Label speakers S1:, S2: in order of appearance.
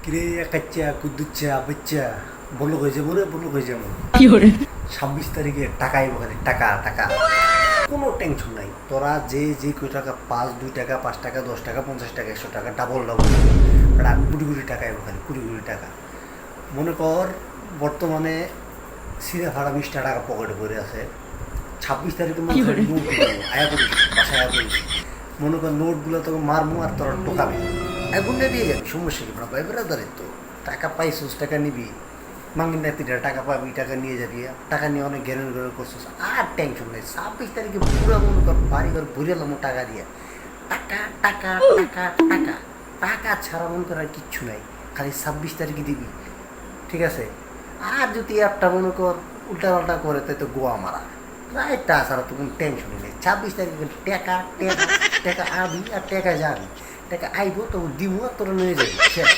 S1: কিরে কাচ্চা কুদ্দুচ্চা বাচ্চা বললো হয়ে যাবো রে বললো হয়ে যাবো 26 তারিখে টাকা আইব খালি টাকা টাকা কোনো টেনশন নাই তোরা যে যে কই টাকা 2 টাকা 5 টাকা 10 টাকা 50 টাকা 100 টাকা ডাবল ডাবল আর আমি কোটি কোটি টাকা আইব খালি কোটি কোটি টাকা মনে কর বর্তমানে সিরা ভাড়া 20 টাকা পকেটে পড়ে আছে 26 তারিখে মনে কর নোট আয়া করিস বাসায় আয়া করিস মনে কর নোটগুলো তোকে মারমু আর তোরা টোকাবি এখন দিয়ে যাবি সমস্যা কি ভাই ব্রাদারের তো টাকা পাইছিস টাকা নিবি মাঙ্গিন নাতিরা টাকা পাবি টাকা নিয়ে যাবি টাকা নিয়ে অনেক ঘেরেন ঘেরেন করছিস আর টেনশন নেই 26 তারিখে পুরো মনে কর বাড়ি ঘর ভরিলাম টাকা দিয়ে টাকা টাকা টাকা টাকা টাকা ছাড়া মনে কর আর কিচ্ছু নাই খালি 26 তারিখে দিবি ঠিক আছে আর যদি একটা মনে কর উল্টা পাল্টা করে তাই তো গোয়া মারা প্রায় টা ছাড়া তো কোনো টেনশনই নেই 26 তারিখে টাকা টাকা টাকা আবি আর টাকা যাবি টাকা আইব তো দিব আর তোরা নিয়ে যাবি শেষ